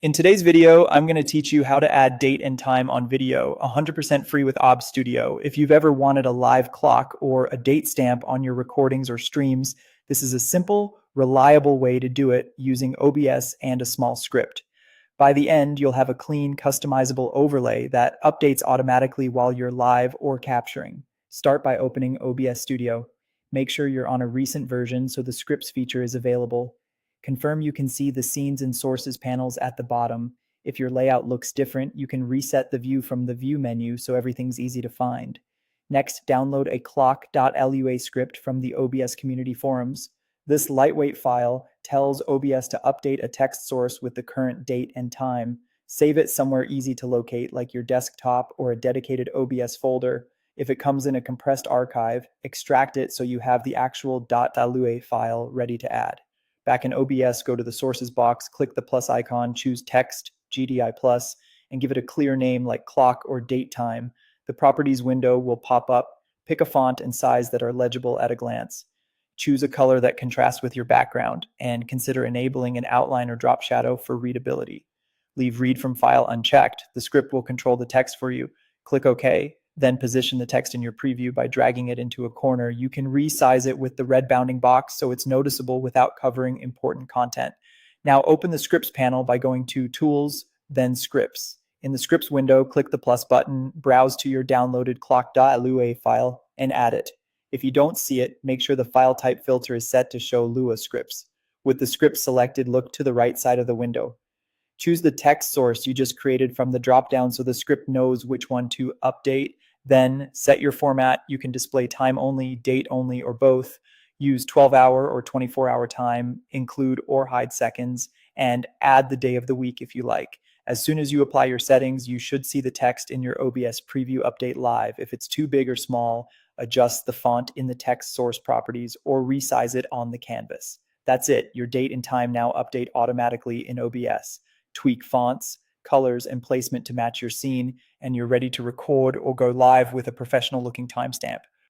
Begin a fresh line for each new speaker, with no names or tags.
In today's video, I'm going to teach you how to add date and time on video, 100% free with OBS Studio. If you've ever wanted a live clock or a date stamp on your recordings or streams, this is a simple, reliable way to do it using OBS and a small script. By the end, you'll have a clean, customizable overlay that updates automatically while you're live or capturing. Start by opening OBS Studio. Make sure you're on a recent version so the scripts feature is available. Confirm you can see the scenes and sources panels at the bottom. If your layout looks different, you can reset the view from the view menu so everything's easy to find. Next, download a clock.lua script from the OBS community forums. This lightweight file tells OBS to update a text source with the current date and time. Save it somewhere easy to locate, like your desktop or a dedicated OBS folder. If it comes in a compressed archive, extract it so you have the actual .lua file ready to add. Back in OBS, go to the sources box, click the plus icon, choose text, GDI plus, and give it a clear name like clock or date time. The properties window will pop up. Pick a font and size that are legible at a glance. Choose a color that contrasts with your background, and consider enabling an outline or drop shadow for readability. Leave read from file unchecked. The script will control the text for you. Click OK. Then position the text in your preview by dragging it into a corner. You can resize it with the red bounding box so it's noticeable without covering important content. Now open the scripts panel by going to Tools, then Scripts. In the scripts window, click the plus button, browse to your downloaded clock.lua file, and add it. If you don't see it, make sure the file type filter is set to show Lua scripts. With the script selected, look to the right side of the window. Choose the text source you just created from the dropdown so the script knows which one to update. Then set your format. You can display time only, date only, or both. Use 12-hour or 24-hour time, include or hide seconds, and add the day of the week if you like. As soon as you apply your settings, you should see the text in your OBS preview update live. If it's too big or small, adjust the font in the text source properties or resize it on the canvas. That's it. Your date and time now update automatically in OBS. Tweak fonts, colors, and placement to match your scene, and you're ready to record or go live with a professional looking timestamp.